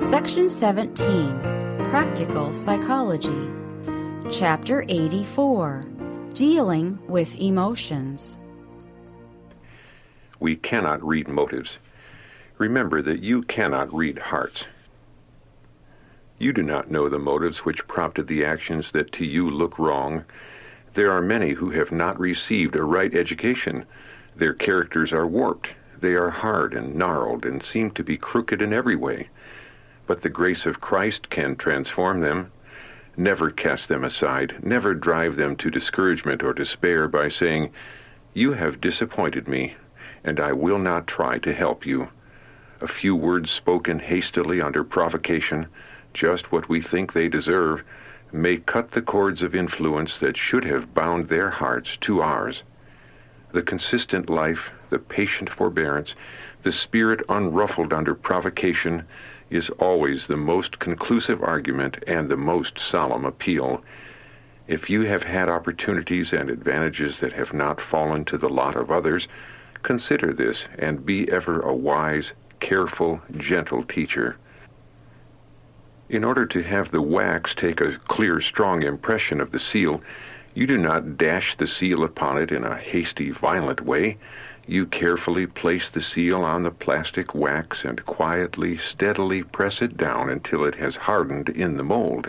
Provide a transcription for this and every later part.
Section 17, Practical Psychology. Chapter 84, Dealing with Emotions. We cannot read motives. Remember that you cannot read hearts. You do not know the motives which prompted the actions that to you look wrong. There are many who have not received a right education. Their characters are warped. They are hard and gnarled and seem to be crooked in every way. But the grace of Christ can transform them. Never cast them aside. Never drive them to discouragement or despair by saying, "You have disappointed me, and I will not try to help you." A few words spoken hastily under provocation, just what we think they deserve, may cut the cords of influence that should have bound their hearts to ours. The consistent life, the patient forbearance, the spirit unruffled under provocation is always the most conclusive argument and the most solemn appeal. If you have had opportunities and advantages that have not fallen to the lot of others, consider this and be ever a wise, careful, gentle teacher. In order to have the wax take a clear, strong impression of the seal, you do not dash the seal upon it in a hasty, violent way. You carefully place the seal on the plastic wax and quietly, steadily press it down until it has hardened in the mold.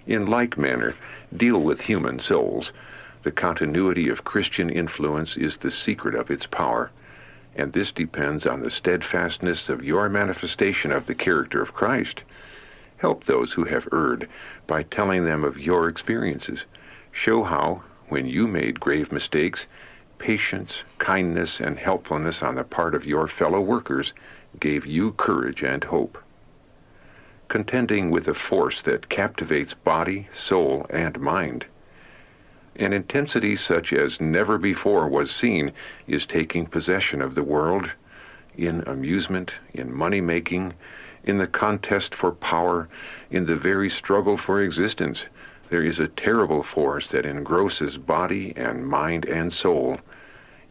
In like manner, deal with human souls. The continuity of Christian influence is the secret of its power, and this depends on the steadfastness of your manifestation of the character of Christ. Help those who have erred by telling them of your experiences. Show how, when you made grave mistakes, patience, kindness, and helpfulness on the part of your fellow workers gave you courage and hope. Contending with a force that captivates body, soul, and mind. An intensity such as never before was seen is taking possession of the world, in amusement, in money-making, in the contest for power, in the very struggle for existence. There is a terrible force that engrosses body and mind and soul.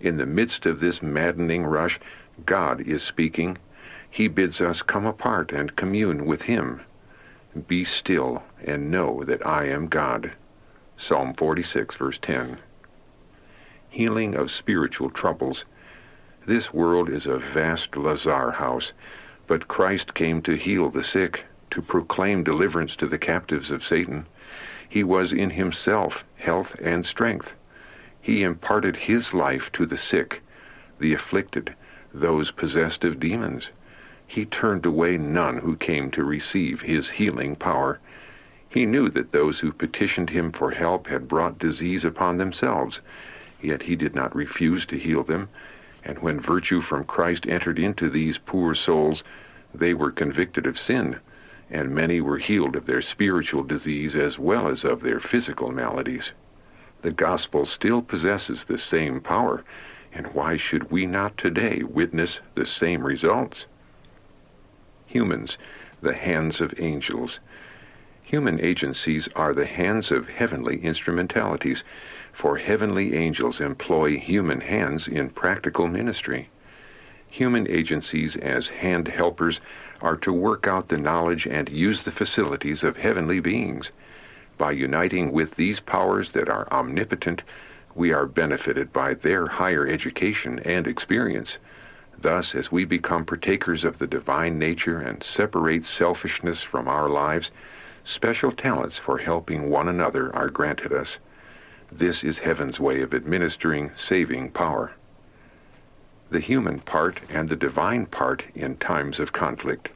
In the midst of this maddening rush, God is speaking. He bids us come apart and commune with Him. Be still and know that I am God. Psalm 46, verse 10. Healing of spiritual troubles. This world is a vast lazar house, but Christ came to heal the sick, to proclaim deliverance to the captives of Satan. He was in Himself health and strength. He imparted His life to the sick, the afflicted, those possessed of demons. He turned away none who came to receive His healing power. He knew that those who petitioned Him for help had brought disease upon themselves, yet He did not refuse to heal them, and when virtue from Christ entered into these poor souls, they were convicted of sin, and many were healed of their spiritual disease as well as of their physical maladies. The gospel still possesses the same power, and why should we not today witness the same results? Humans, the hands of angels. Human agencies are the hands of heavenly instrumentalities, for heavenly angels employ human hands in practical ministry. Human agencies as hand helpers are to work out the knowledge and use the facilities of heavenly beings. By uniting with these powers that are omnipotent, we are benefited by their higher education and experience. Thus, as we become partakers of the divine nature and separate selfishness from our lives, special talents for helping one another are granted us. This is heaven's way of administering saving power. The human part and the divine part in times of conflict.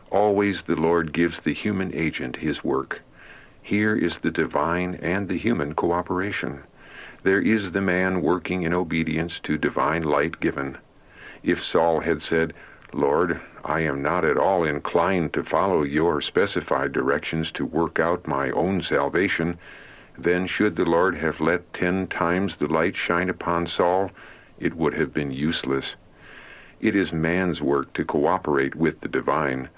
Always the Lord gives the human agent his work. Here is the divine and the human cooperation. There is the man working in obedience to divine light given. If Saul had said, "Lord, I am not at all inclined to follow your specified directions to work out my own salvation," then should the Lord have let 10 times the light shine upon Saul, it would have been useless. It is man's work to cooperate with the divine,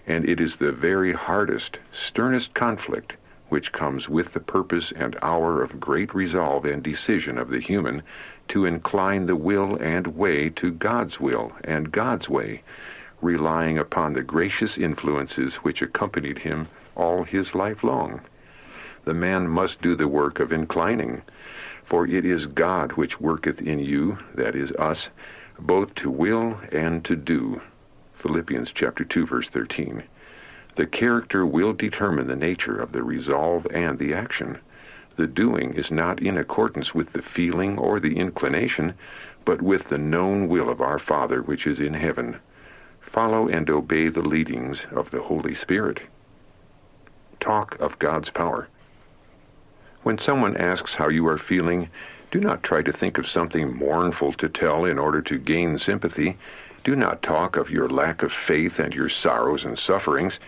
and it is the very hardest, sternest conflict which comes with the purpose and hour of great resolve and decision of the human to incline the will and way to God's will and God's way, relying upon the gracious influences which accompanied him all his life long. The man must do the work of inclining, for it is God which worketh in you, that is us, both to will and to do. Philippians chapter 2, verse 13. The character will determine the nature of the resolve and the action. The doing is not in accordance with the feeling or the inclination, but with the known will of our Father which is in heaven. Follow and obey the leadings of the Holy Spirit. Talk of God's power. When someone asks how you are feeling, do not try to think of something mournful to tell in order to gain sympathy. Do not talk of your lack of faith and your sorrows and sufferings.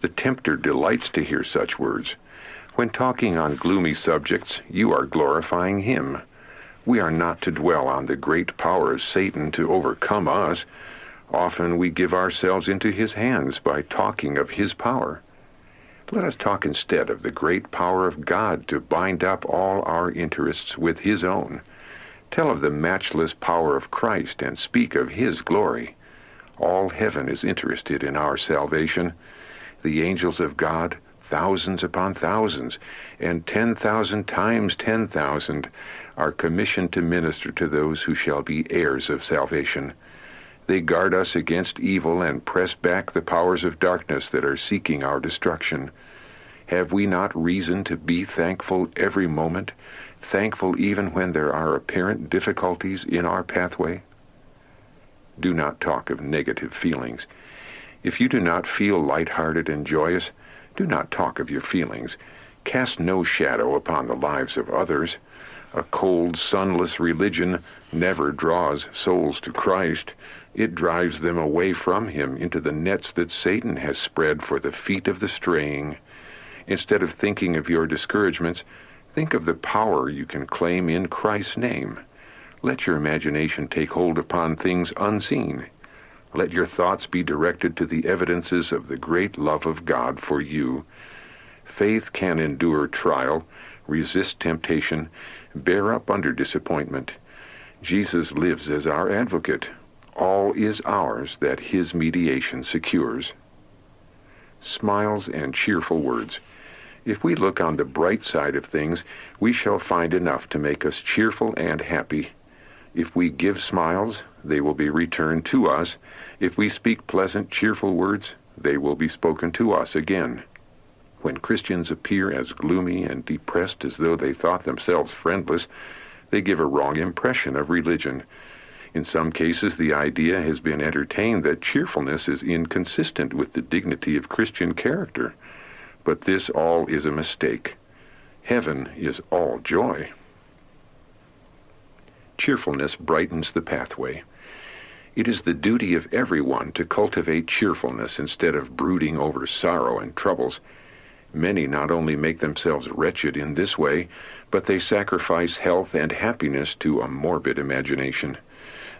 The tempter delights to hear such words. When talking on gloomy subjects, you are glorifying him. We are not to dwell on the great power of Satan to overcome us. Often we give ourselves into his hands by talking of his power. Let us talk instead of the great power of God to bind up all our interests with his own. Tell of the matchless power of Christ and speak of his glory. All heaven is interested in our salvation. The angels of God, thousands upon thousands, and 10,000 times 10,000, are commissioned to minister to those who shall be heirs of salvation. They guard us against evil and press back the powers of darkness that are seeking our destruction. Have we not reason to be thankful every moment, thankful even when there are apparent difficulties in our pathway? Do not talk of negative feelings. If you do not feel light-hearted and joyous, do not talk of your feelings. Cast no shadow upon the lives of others. A cold, sunless religion never draws souls to Christ. It drives them away from him into the nets that Satan has spread for the feet of the straying. Instead of thinking of your discouragements, think of the power you can claim in Christ's name. Let your imagination take hold upon things unseen. Let your thoughts be directed to the evidences of the great love of God for you. Faith can endure trial, resist temptation, bear up under disappointment. Jesus lives as our advocate. All is ours that his mediation secures. Smiles and cheerful words. If we look on the bright side of things, we shall find enough to make us cheerful and happy. If we give smiles, they will be returned to us. If we speak pleasant, cheerful words, they will be spoken to us again. When Christians appear as gloomy and depressed as though they thought themselves friendless, they give a wrong impression of religion. In some cases, the idea has been entertained that cheerfulness is inconsistent with the dignity of Christian character. But this all is a mistake. Heaven is all joy. Cheerfulness brightens the pathway. It is the duty of everyone to cultivate cheerfulness instead of brooding over sorrow and troubles. Many not only make themselves wretched in this way, but they sacrifice health and happiness to a morbid imagination.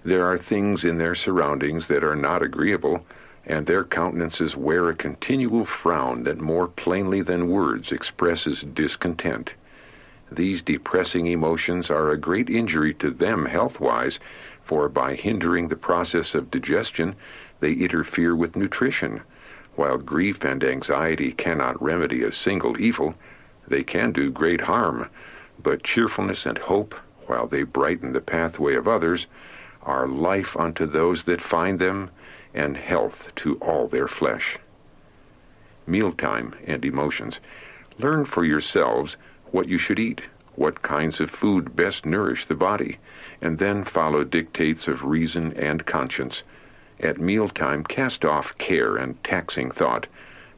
There are things in their surroundings that are not agreeable, and their countenances wear a continual frown that more plainly than words expresses discontent. These depressing emotions are a great injury to them health-wise, for by hindering the process of digestion, they interfere with nutrition. While grief and anxiety cannot remedy a single evil, they can do great harm. But cheerfulness and hope, while they brighten the pathway of others, are life unto those that find them, and health to all their flesh. Mealtime and emotions. Learn for yourselves what you should eat, what kinds of food best nourish the body, and then follow dictates of reason and conscience. At mealtime, cast off care and taxing thought.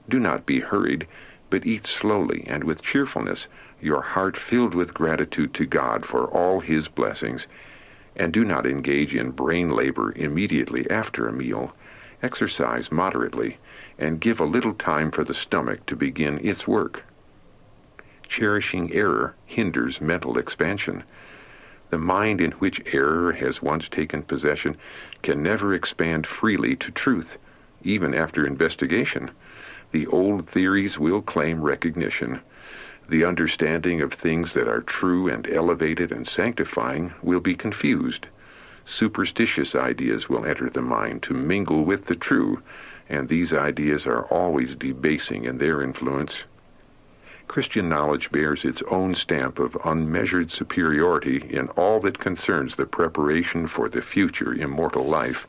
Do not be hurried, but eat slowly and with cheerfulness, your heart filled with gratitude to God for all his blessings. And do not engage in brain labor immediately after a meal. Exercise moderately, and give a little time for the stomach to begin its work. Cherishing error hinders mental expansion. The mind in which error has once taken possession can never expand freely to truth, even after investigation. The old theories will claim recognition. The understanding of things that are true and elevated and sanctifying will be confused. superstitious ideas will enter the mind to mingle with the true, and these ideas are always debasing in their influence. Christian knowledge bears its own stamp of unmeasured superiority in all that concerns the preparation for the future immortal life.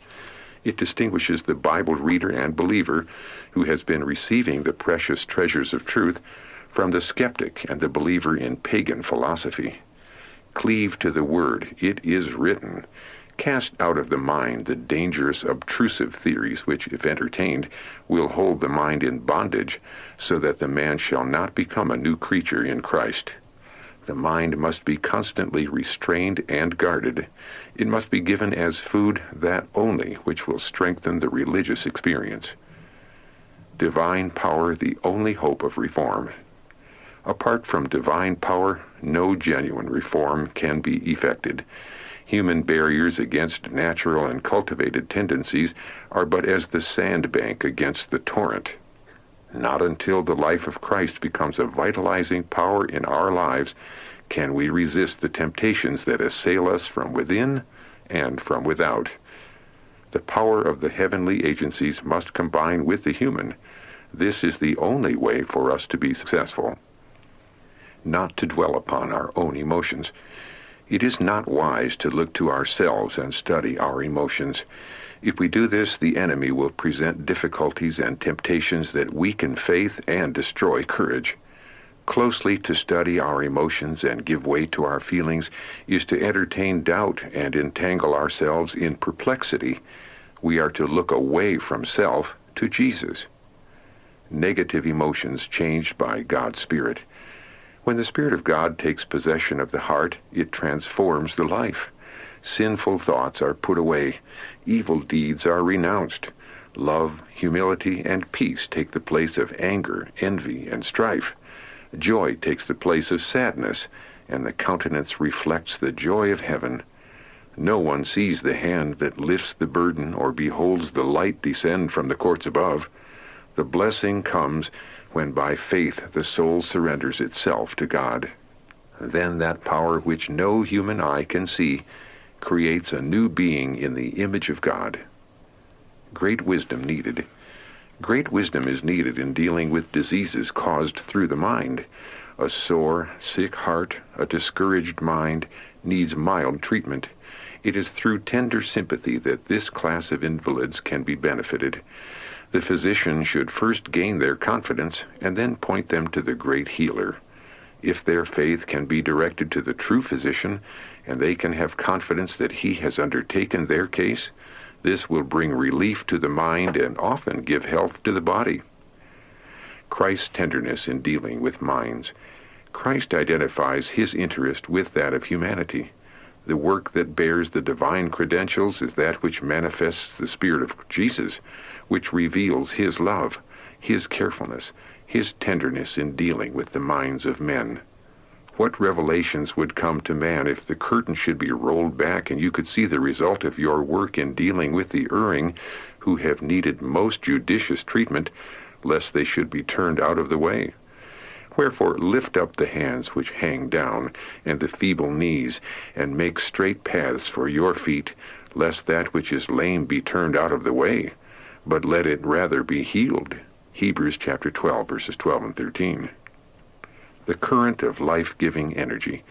It distinguishes the Bible reader and believer who has been receiving the precious treasures of truth from the skeptic and the believer in pagan philosophy. Cleave to the Word. It is written. Cast out of the mind the dangerous, obtrusive theories which, if entertained, will hold the mind in bondage, so that the man shall not become a new creature in Christ. The mind must be constantly restrained and guarded. It must be given as food that only which will strengthen the religious experience. Divine power, the only hope of reform. Apart from divine power, no genuine reform can be effected. Human barriers against natural and cultivated tendencies are but as the sandbank against the torrent. Not until the life of Christ becomes a vitalizing power in our lives can we resist the temptations that assail us from within and from without. The power of the heavenly agencies must combine with the human. This is the only way for us to be successful. Not to dwell upon our own emotions. It is not wise to look to ourselves and study our emotions. If we do this, the enemy will present difficulties and temptations that weaken faith and destroy courage. Closely to study our emotions and give way to our feelings is to entertain doubt and entangle ourselves in perplexity. We are to look away from self to Jesus. Negative emotions changed by God's Spirit. When the Spirit of God takes possession of the heart, it transforms the life. Sinful thoughts are put away. Evil deeds are renounced. Love, humility, and peace take the place of anger, envy, and strife. Joy takes the place of sadness, and the countenance reflects the joy of heaven. No one sees the hand that lifts the burden or beholds the light descend from the courts above. The blessing comes when by faith the soul surrenders itself to God. Then that power which no human eye can see creates a new being in the image of God. Great wisdom needed. Great wisdom is needed in dealing with diseases caused through the mind. A sore, sick heart, a discouraged mind, needs mild treatment. It is through tender sympathy that this class of invalids can be benefited. The physician should first gain their confidence and then point them to the great healer. If their faith can be directed to the true physician, and they can have confidence that he has undertaken their case, this will bring relief to the mind and often give health to the body. Christ's tenderness in dealing with minds. Christ identifies his interest with that of humanity. The work that bears the divine credentials is that which manifests the Spirit of Jesus, which reveals his love, his carefulness, his tenderness in dealing with the minds of men. What revelations would come to man if the curtain should be rolled back and you could see the result of your work in dealing with the erring who have needed most judicious treatment, lest they should be turned out of the way? Wherefore lift up the hands which hang down, and the feeble knees, and make straight paths for your feet, lest that which is lame be turned out of the way, but let it rather be healed. Hebrews chapter 12, verses 12 and 13. The current of life-giving energy.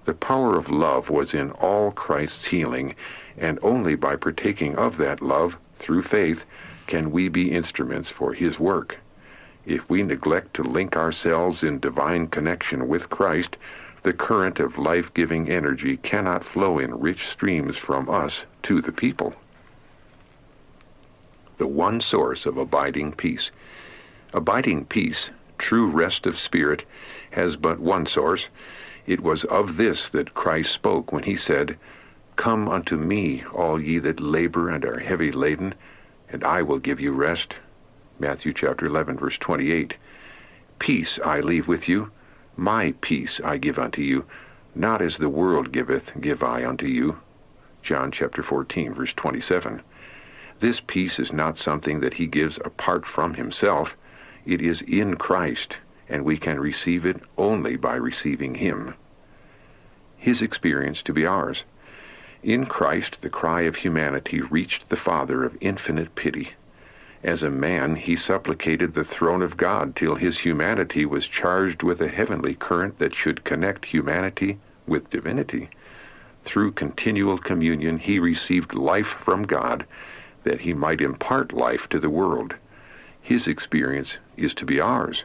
The power of love was in all Christ's healing, and only by partaking of that love, through faith, can we be instruments for his work. If we neglect to link ourselves in divine connection with Christ, the current of life-giving energy cannot flow in rich streams from us to the people. The one source of abiding peace. Abiding peace, true rest of spirit, has but one source. It was of this that Christ spoke when he said, "Come unto me, all ye that labor and are heavy laden, and I will give you rest." Matthew chapter 11, verse 28. Peace I leave with you, my peace I give unto you, not as the world giveth, give I unto you. John chapter 14, verse 27. This peace is not something that he gives apart from himself. It is in Christ, and we can receive it only by receiving him. His experience to be ours. In Christ, the cry of humanity reached the Father of infinite pity. As a man, he supplicated the throne of God till his humanity was charged with a heavenly current that should connect humanity with divinity. Through continual communion, he received life from God that he might impart life to the world. His experience is to be ours.